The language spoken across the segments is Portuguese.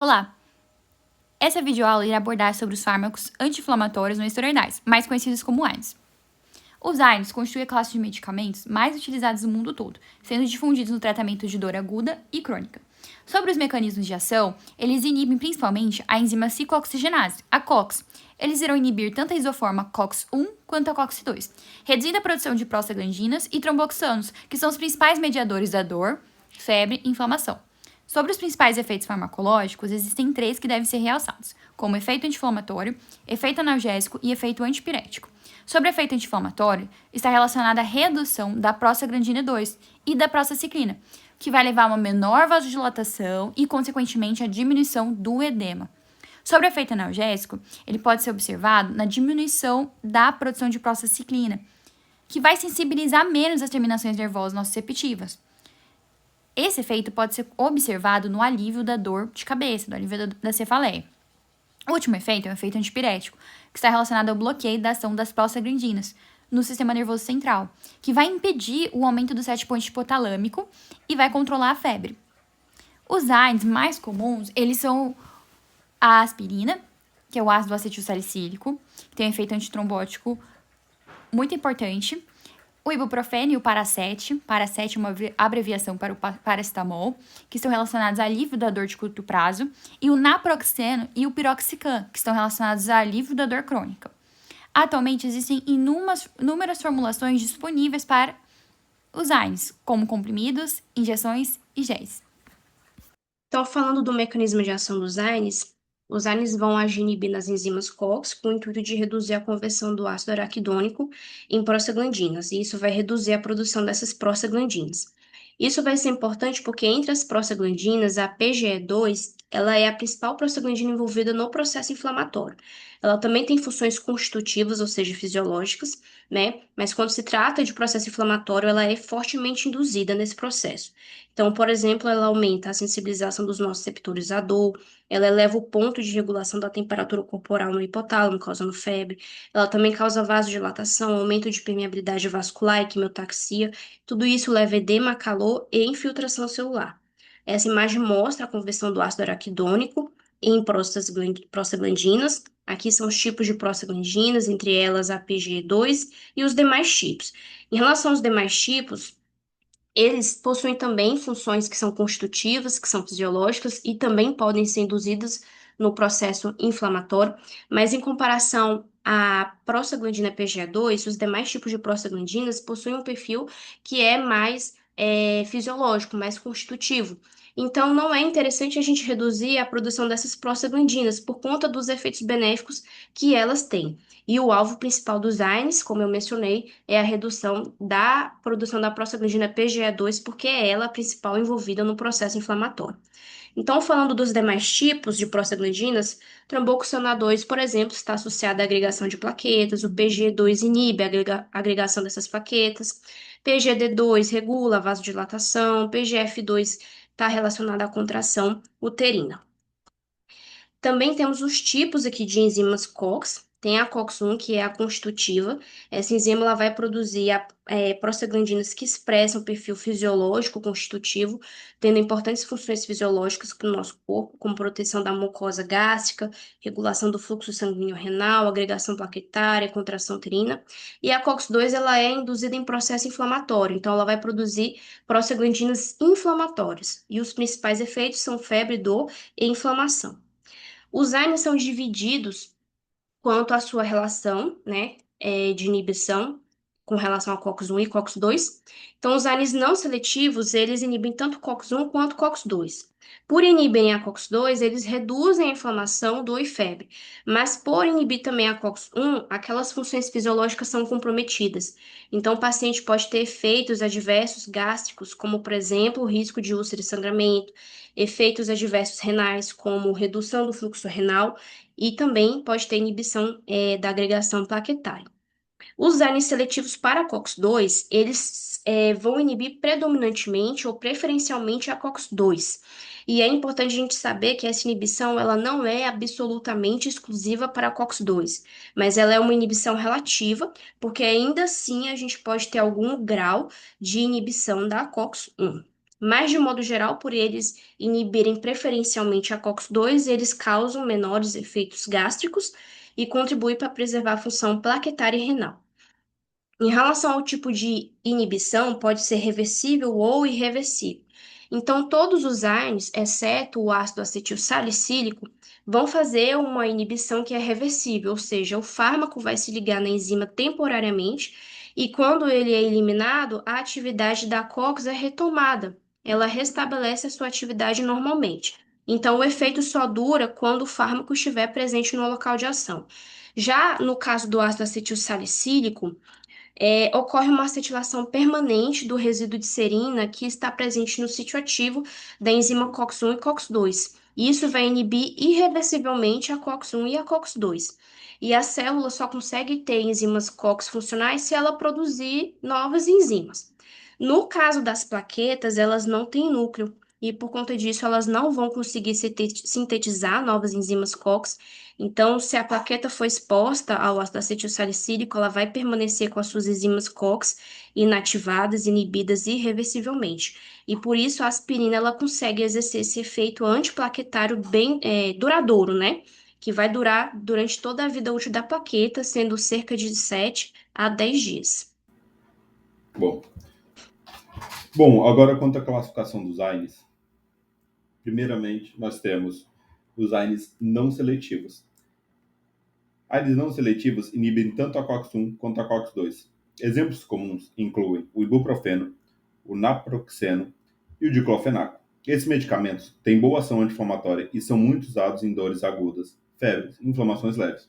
Olá! Essa videoaula irá abordar sobre os fármacos anti-inflamatórios não esteroidais, mais conhecidos como AINES. Os AINES constituem a classe de medicamentos mais utilizados no mundo todo, sendo difundidos no tratamento de dor aguda e crônica. Sobre os mecanismos de ação, eles inibem principalmente a enzima ciclooxigenase, a COX. Eles irão inibir tanto a isoforma COX-1 quanto a COX-2, reduzindo a produção de prostaglandinas e tromboxanos, que são os principais mediadores da dor, febre e inflamação. Sobre os principais efeitos farmacológicos, existem três que devem ser realçados, como efeito anti-inflamatório, efeito analgésico e efeito antipirético. Sobre o efeito anti-inflamatório, está relacionado à redução da prostaglandina 2 e da prostacyclina, que vai levar a uma menor vasodilatação e, consequentemente, a diminuição do edema. Sobre o efeito analgésico, ele pode ser observado na diminuição da produção de prostacyclina, que vai sensibilizar menos as terminações nervosas nociceptivas. Esse efeito pode ser observado no alívio da dor de cabeça, do alívio da cefaleia. O último efeito é o efeito antipirético, que está relacionado ao bloqueio da ação das prostaglandinas no sistema nervoso central, que vai impedir o aumento do set point hipotalâmico e vai controlar a febre. Os AINES mais comuns, eles são a aspirina, que é o ácido acetilsalicílico, que tem um efeito antitrombótico muito importante, o ibuprofeno e o Paracet. Paracet é uma abreviação para o paracetamol, que estão relacionados ao alívio da dor de curto prazo, e o naproxeno e o piroxicam, que estão relacionados ao alívio da dor crônica. Atualmente existem inúmeras formulações disponíveis para os AINES, como comprimidos, injeções e géis. Então, falando do mecanismo de ação dos AINES, os AINES vão agir inibindo as enzimas COX com o intuito de reduzir a conversão do ácido araquidônico em prostaglandinas, e isso vai reduzir a produção dessas prostaglandinas. Isso vai ser importante porque entre as prostaglandinas, a PGE2, ela é a principal prostaglandina envolvida no processo inflamatório. Ela também tem funções constitutivas, ou seja, fisiológicas, né? Mas quando se trata de processo inflamatório, ela é fortemente induzida nesse processo. Então, por exemplo, ela aumenta a sensibilização dos nossos receptores à dor, ela eleva o ponto de regulação da temperatura corporal no hipotálamo, causando febre. Ela também causa vasodilatação, aumento de permeabilidade vascular e quimiotaxia. Tudo isso leva edema, calor e infiltração celular. Essa imagem mostra a conversão do ácido araquidônico em prostaglandinas. Aqui são os tipos de prostaglandinas, entre elas a PGE2 e os demais tipos. Em relação aos demais tipos, eles possuem também funções que são constitutivas, que são fisiológicas e também podem ser induzidas no processo inflamatório, mas em comparação à prostaglandina PGE2, os demais tipos de prostaglandinas possuem um perfil que é mais fisiológico, mais constitutivo. Então, não é interessante a gente reduzir a produção dessas prostaglandinas por conta dos efeitos benéficos que elas têm. E o alvo principal dos AINES, como eu mencionei, é a redução da produção da prostaglandina PGE2, porque é ela a principal envolvida no processo inflamatório. Então, falando dos demais tipos de prostaglandinas, tromboxana 2, por exemplo, está associada à agregação de plaquetas, o PG2 inibe a agregação dessas plaquetas, PGD2 regula a vasodilatação, PGF2 está relacionada à contração uterina. Também temos os tipos aqui de enzimas COX. Tem a COX-1, que é a constitutiva. Essa enzima ela vai produzir prostaglandinas que expressam o perfil fisiológico constitutivo, tendo importantes funções fisiológicas para o nosso corpo, como proteção da mucosa gástrica, regulação do fluxo sanguíneo renal, agregação plaquetária, contração uterina. E a COX-2 ela é induzida em processo inflamatório, então ela vai produzir prostaglandinas inflamatórias. E os principais efeitos são febre, dor e inflamação. Os AINES são divididos quanto à sua relação, né, de inibição com relação a COX-1 e COX-2. Então, os AINES não seletivos, eles inibem tanto COX-1 quanto COX-2. Por inibirem a COX-2, eles reduzem a inflamação, dor e febre. Mas por inibir também a COX-1, aquelas funções fisiológicas são comprometidas. Então, o paciente pode ter efeitos adversos gástricos, como, por exemplo, o risco de úlcera e sangramento, efeitos adversos renais, como redução do fluxo renal, e também pode ter inibição da agregação plaquetária. Os AINES seletivos para COX-2, eles vão inibir predominantemente ou preferencialmente a COX-2. E é importante a gente saber que essa inibição ela não é absolutamente exclusiva para a COX-2, mas ela é uma inibição relativa, porque ainda assim a gente pode ter algum grau de inibição da COX-1. Mas, de modo geral, por eles inibirem preferencialmente a COX-2, eles causam menores efeitos gástricos e contribuem para preservar a função plaquetária e renal. Em relação ao tipo de inibição, pode ser reversível ou irreversível. Então, todos os ARNs, exceto o ácido acetil salicílico, vão fazer uma inibição que é reversível, ou seja, o fármaco vai se ligar na enzima temporariamente e quando ele é eliminado, a atividade da COX é retomada. Ela restabelece a sua atividade normalmente. Então, o efeito só dura quando o fármaco estiver presente no local de ação. Já no caso do ácido acetil salicílico, ocorre uma acetilação permanente do resíduo de serina que está presente no sítio ativo da enzima COX-1 e COX-2. Isso vai inibir irreversivelmente a COX-1 e a COX-2. E a célula só consegue ter enzimas COX funcionais se ela produzir novas enzimas. No caso das plaquetas, elas não têm núcleo. E por conta disso, elas não vão conseguir sintetizar novas enzimas COX. Então, se a plaqueta for exposta ao ácido acetilsalicílico, ela vai permanecer com as suas enzimas COX inativadas, inibidas irreversivelmente. E por isso a aspirina ela consegue exercer esse efeito antiplaquetário bem duradouro, né? Que vai durar durante toda a vida útil da plaqueta, sendo cerca de 7 a 10 dias. Bom, bom, agora quanto à classificação dos AINES. Primeiramente, nós temos os AINES não seletivos. AINES não seletivos inibem tanto a COX-1 quanto a COX-2. Exemplos comuns incluem o ibuprofeno, o naproxeno e o diclofenaco. Esses medicamentos têm boa ação anti-inflamatória e são muito usados em dores agudas, febres e inflamações leves.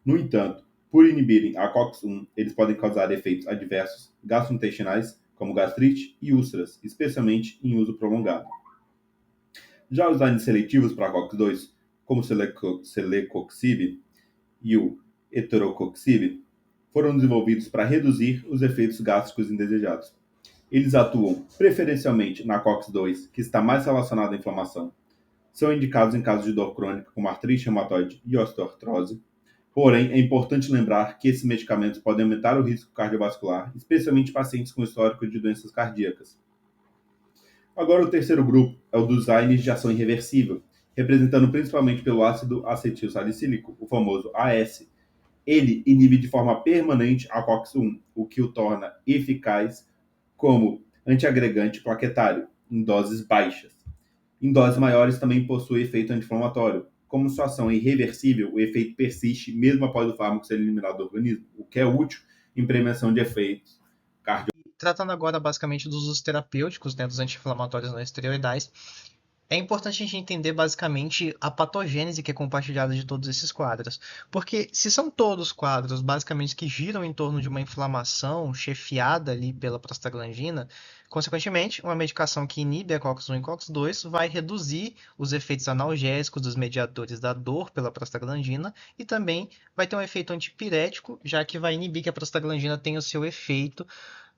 No entanto, por inibirem a COX-1, eles podem causar efeitos adversos gastrointestinais, como gastrite e úlceras, especialmente em uso prolongado. Já os AINES seletivos para COX-2, como o celecoxib e o eterocoxib, foram desenvolvidos para reduzir os efeitos gástricos indesejados. Eles atuam preferencialmente na COX-2, que está mais relacionada à inflamação. São indicados em casos de dor crônica, como artrite reumatoide e osteoartrose. Porém, é importante lembrar que esses medicamentos podem aumentar o risco cardiovascular, especialmente em pacientes com histórico de doenças cardíacas. Agora, o terceiro grupo é o dos AINES de ação irreversível, representado principalmente pelo ácido acetilsalicílico, o famoso AS. Ele inibe de forma permanente a COX-1, o que o torna eficaz como antiagregante plaquetário, em doses baixas. Em doses maiores também possui efeito anti-inflamatório. Como sua ação é irreversível, o efeito persiste mesmo após o fármaco ser eliminado do organismo, o que é útil em prevenção de efeitos cardiovasculares. Tratando agora basicamente dos usos terapêuticos, né, dos anti-inflamatórios não esteroidais, é importante a gente entender basicamente a patogênese que é compartilhada de todos esses quadros. Porque se são todos quadros basicamente que giram em torno de uma inflamação chefiada ali pela prostaglandina, consequentemente, uma medicação que inibe a COX-1 e COX-2 vai reduzir os efeitos analgésicos dos mediadores da dor pela prostaglandina e também vai ter um efeito antipirético, já que vai inibir que a prostaglandina tenha o seu efeito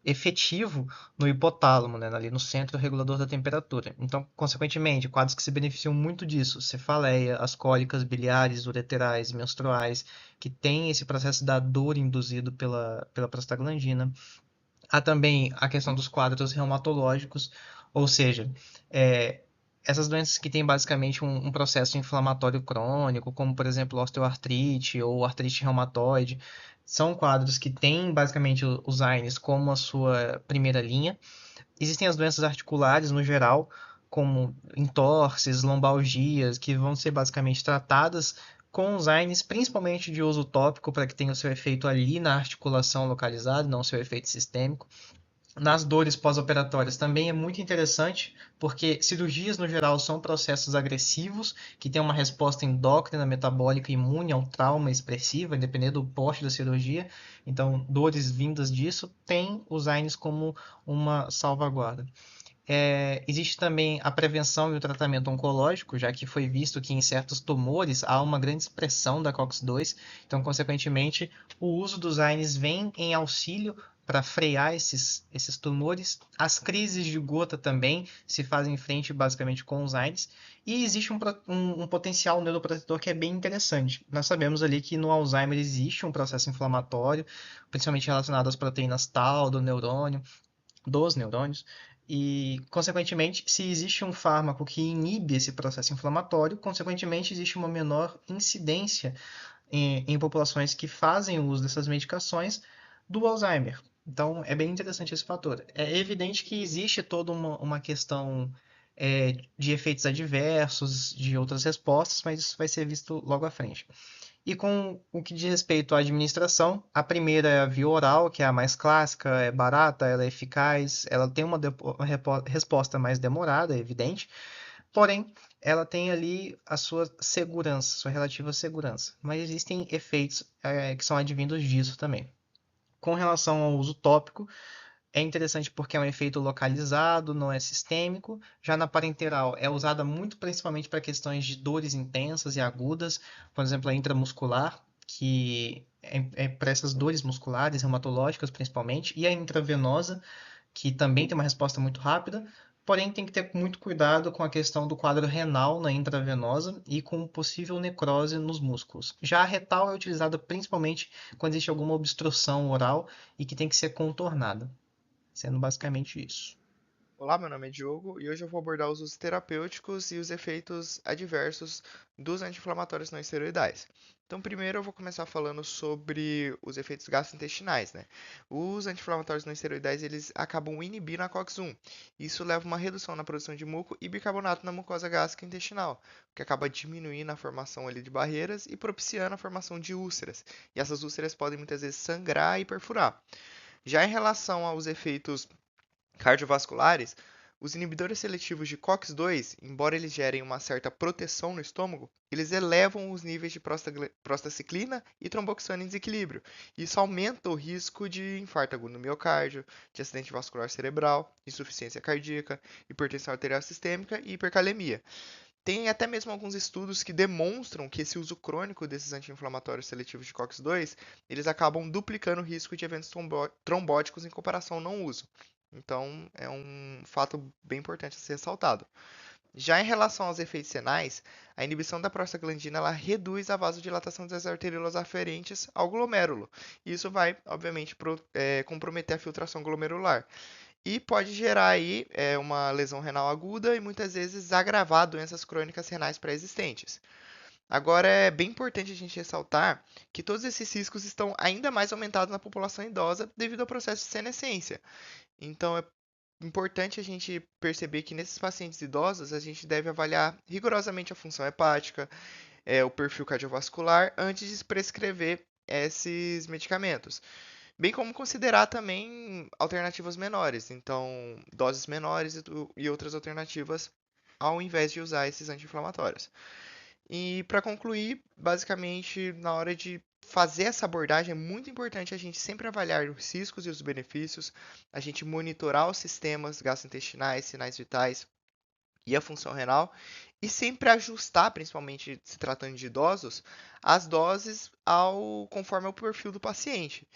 efetivo no hipotálamo, né, ali no centro regulador da temperatura. Então, consequentemente, quadros que se beneficiam muito disso, cefaleia, as cólicas biliares, ureterais, menstruais, que têm esse processo da dor induzido pela prostaglandina. Há também a questão dos quadros reumatológicos, ou seja, essas doenças que têm basicamente um processo inflamatório crônico, como por exemplo osteoartrite ou artrite reumatoide, são quadros que têm basicamente os AINES como a sua primeira linha. Existem as doenças articulares no geral, como entorses, lombalgias, que vão ser basicamente tratadas com os AINES, principalmente de uso tópico, para que tenha o seu efeito ali na articulação localizada, não o seu efeito sistêmico. Nas dores pós-operatórias também é muito interessante, porque cirurgias no geral são processos agressivos que têm uma resposta endócrina, metabólica, imune ao trauma expressiva, independente do porte da cirurgia. Então, dores vindas disso têm os AINES como uma salvaguarda. Existe também a prevenção e o tratamento oncológico, já que foi visto que em certos tumores há uma grande expressão da COX-2, então, consequentemente, o uso dos AINES vem em auxílio para frear esses tumores. As crises de gota também se fazem frente basicamente com os AINES. E existe um potencial neuroprotetor que é bem interessante. Nós sabemos ali que no Alzheimer existe um processo inflamatório, principalmente relacionado às proteínas tau do neurônio, dos neurônios, E, consequentemente, se existe um fármaco que inibe esse processo inflamatório, consequentemente, existe uma menor incidência em populações que fazem o uso dessas medicações do Alzheimer. Então, é bem interessante esse fator. É evidente que existe toda uma questão de efeitos adversos, de outras respostas, mas isso vai ser visto logo à frente. E com o que diz respeito à administração, a primeira é a via oral, que é a mais clássica, é barata, ela é eficaz, ela tem uma resposta mais demorada, é evidente, porém, ela tem ali a sua segurança, sua relativa segurança. Mas existem efeitos que são advindos disso também. Com relação ao uso tópico, é interessante porque é um efeito localizado, não é sistêmico. Já na parenteral é usada muito principalmente para questões de dores intensas e agudas, por exemplo, a intramuscular, que é para essas dores musculares, reumatológicas principalmente, e a intravenosa, que também tem uma resposta muito rápida, porém tem que ter muito cuidado com a questão do quadro renal na intravenosa e com possível necrose nos músculos. Já a retal é utilizada principalmente quando existe alguma obstrução oral e que tem que ser contornada, sendo basicamente isso. Olá, meu nome é Diogo e hoje eu vou abordar os usos terapêuticos e os efeitos adversos dos anti-inflamatórios não esteroidais. Então, primeiro eu vou começar falando sobre os efeitos gastrointestinais, né? Os anti-inflamatórios não esteroidais, eles acabam inibindo a COX-1. Isso leva a uma redução na produção de muco e bicarbonato na mucosa gástrica intestinal, o que acaba diminuindo a formação ali de barreiras e propiciando a formação de úlceras. E essas úlceras podem muitas vezes sangrar e perfurar. Já em relação aos efeitos cardiovasculares, os inibidores seletivos de COX-2, embora eles gerem uma certa proteção no estômago, eles elevam os níveis de prostaciclina e tromboxana em desequilíbrio. Isso aumenta o risco de infarto agudo no miocárdio, de acidente vascular cerebral, insuficiência cardíaca, hipertensão arterial sistêmica e hipercalemia. Tem até mesmo alguns estudos que demonstram que esse uso crônico desses anti-inflamatórios seletivos de COX-2, eles acabam duplicando o risco de eventos trombóticos em comparação ao não uso. Então, é um fato bem importante a ser ressaltado. Já em relação aos efeitos renais, a inibição da prostaglandina ela reduz a vasodilatação das arteriolas aferentes ao glomérulo. Isso vai, obviamente, comprometer a filtração glomerular. E pode gerar aí uma lesão renal aguda e muitas vezes agravar doenças crônicas renais pré-existentes. Agora é bem importante a gente ressaltar que todos esses riscos estão ainda mais aumentados na população idosa devido ao processo de senescência. Então é importante a gente perceber que nesses pacientes idosos a gente deve avaliar rigorosamente a função hepática, o perfil cardiovascular antes de prescrever esses medicamentos. Bem como considerar também alternativas menores, então doses menores e outras alternativas ao invés de usar esses anti-inflamatórios. E para concluir, basicamente, na hora de fazer essa abordagem, é muito importante a gente sempre avaliar os riscos e os benefícios, a gente monitorar os sistemas gastrointestinais, sinais vitais e a função renal, e sempre ajustar, principalmente se tratando de idosos, as doses conforme o perfil do paciente.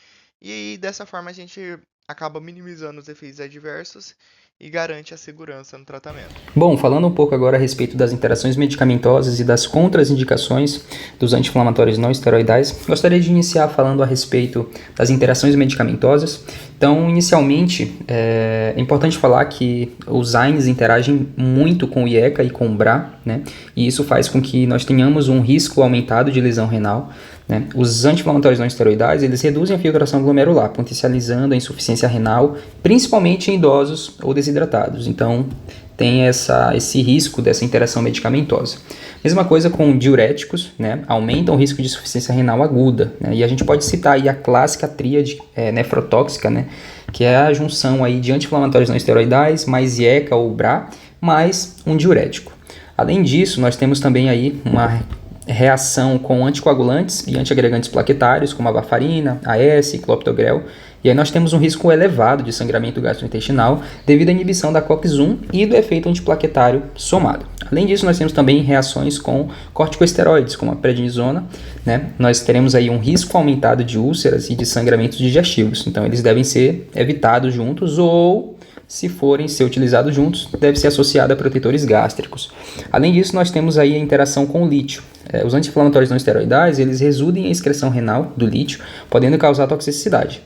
E aí, dessa forma, a gente acaba minimizando os efeitos adversos e garante a segurança no tratamento. Bom, falando um pouco agora a respeito das interações medicamentosas e das contraindicações dos anti-inflamatórios não esteroidais, gostaria de iniciar falando a respeito das interações medicamentosas. Então, inicialmente, é importante falar que os AINES interagem muito com o IECA e com o BRA, né? E isso faz com que nós tenhamos um risco aumentado de lesão renal, né? Os anti-inflamatórios não esteroidais, eles reduzem a filtração glomerular, potencializando a insuficiência renal, principalmente em idosos ou desidratados. Então, tem esse risco dessa interação medicamentosa. Mesma coisa com diuréticos, né? Aumentam o risco de insuficiência renal aguda, né? E a gente pode citar aí a clássica tríade nefrotóxica, né? Que é a junção aí de anti-inflamatórios não esteroidais, mais IECA ou BRA, mais um diurético. Além disso, nós temos também aí uma reação com anticoagulantes e antiagregantes plaquetários, como a varfarina, AS, clopidogrel. E aí nós temos um risco elevado de sangramento gastrointestinal devido à inibição da COX-1 e do efeito antiplaquetário somado. Além disso, nós temos também reações com corticosteroides, como a prednisona, né? Nós teremos aí um risco aumentado de úlceras e de sangramentos digestivos. Então, eles devem ser evitados juntos ou, se forem ser utilizados juntos, deve ser associado a protetores gástricos. Além disso, nós temos aí a interação com o lítio. Os anti-inflamatórios não esteroidais, eles reduzem a excreção renal do lítio, podendo causar toxicidade.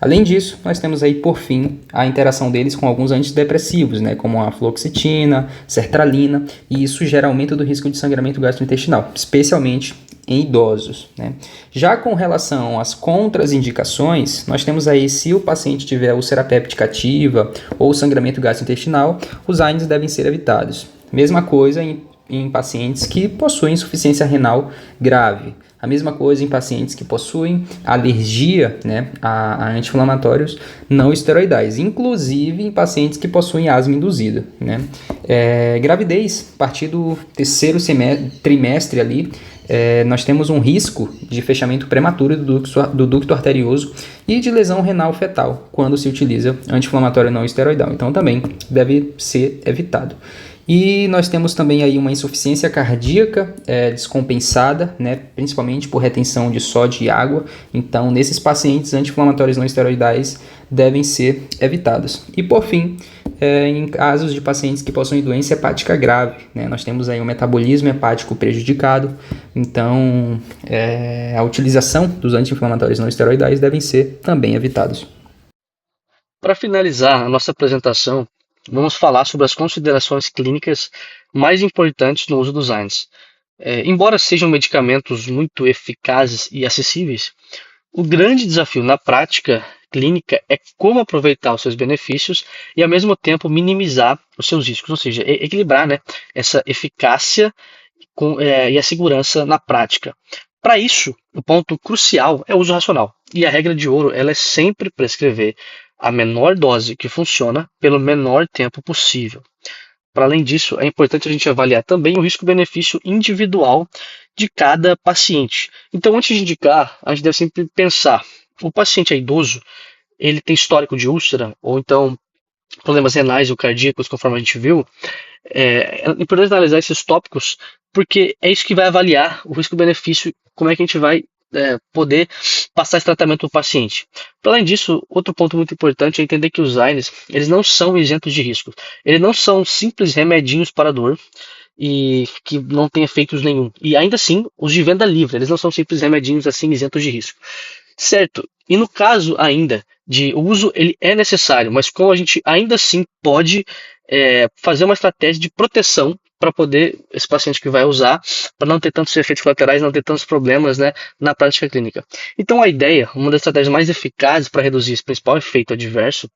Além disso, nós temos aí, por fim, a interação deles com alguns antidepressivos, né, como a fluoxetina, sertralina, e isso gera aumento do risco de sangramento gastrointestinal, especialmente em idosos, né? Já com relação às contraindicações, nós temos aí, se o paciente tiver úlcera péptica ativa ou sangramento gastrointestinal, os AINES devem ser evitados. Mesma coisa em pacientes que possuem insuficiência renal grave. A mesma coisa em pacientes que possuem alergia, né, a anti-inflamatórios não esteroidais, inclusive em pacientes que possuem asma induzida, né. Gravidez, a partir do terceiro trimestre ali, nós temos um risco de fechamento prematuro do ducto arterioso e de lesão renal fetal quando se utiliza anti-inflamatório não esteroidal. Então também deve ser evitado. E nós temos também aí uma insuficiência cardíaca descompensada, né, principalmente por retenção de sódio e água. Então, nesses pacientes, anti-inflamatórios não esteroidais devem ser evitados. E por fim, em casos de pacientes que possuem doença hepática grave, né, nós temos aí um metabolismo hepático prejudicado. Então, a utilização dos anti-inflamatórios não esteroidais devem ser também evitados. Para finalizar a nossa apresentação, vamos falar sobre as considerações clínicas mais importantes no uso dos AINES. Embora sejam medicamentos muito eficazes e acessíveis, o grande desafio na prática clínica é como aproveitar os seus benefícios e, ao mesmo tempo, minimizar os seus riscos, ou seja, equilibrar, né, essa eficácia e a segurança na prática. Para isso, o ponto crucial é o uso racional. E a regra de ouro ela é sempre prescrever a menor dose que funciona pelo menor tempo possível. Para além disso, é importante a gente avaliar também o risco-benefício individual de cada paciente. Então, antes de indicar, a gente deve sempre pensar: o paciente é idoso, ele tem histórico de úlcera, ou então problemas renais ou cardíacos, conforme a gente viu. É importante analisar esses tópicos, porque é isso que vai avaliar o risco-benefício, como é que a gente vai poder passar esse tratamento para o paciente. Para além disso, outro ponto muito importante é entender que os AINES, eles não são isentos de riscos. Eles não são simples remedinhos para dor e que não têm efeitos nenhum. E ainda assim, os de venda livre, eles não são simples remedinhos assim isentos de risco. Certo? E no caso ainda de uso, ele é necessário, mas como a gente ainda assim pode fazer uma estratégia de proteção para poder, esse paciente que vai usar, para não ter tantos efeitos colaterais, não ter tantos problemas, né, na prática clínica. Então a ideia, uma das estratégias mais eficazes para reduzir esse principal efeito adverso,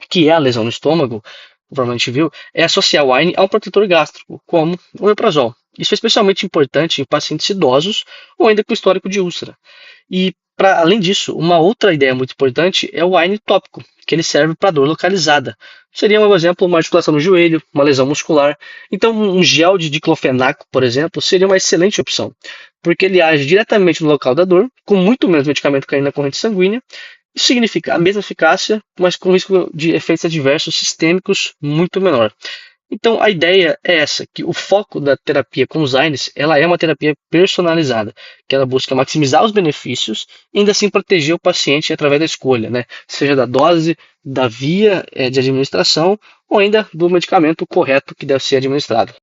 que é a lesão no estômago, conforme a gente viu, é associar o AINE a um protetor gástrico, como o omeprazol. Isso é especialmente importante em pacientes idosos ou ainda com histórico de úlcera. E, além disso, uma outra ideia muito importante é o AINE tópico, que ele serve para dor localizada. Seria, por exemplo, uma articulação no joelho, uma lesão muscular. Então, um gel de diclofenaco, por exemplo, seria uma excelente opção, porque ele age diretamente no local da dor, com muito menos medicamento caindo na corrente sanguínea. Isso significa a mesma eficácia, mas com risco de efeitos adversos sistêmicos muito menor. Então, a ideia é essa, que o foco da terapia com os AINES, ela é uma terapia personalizada, que ela busca maximizar os benefícios e ainda assim proteger o paciente através da escolha, né? Seja da dose, da via de administração ou ainda do medicamento correto que deve ser administrado.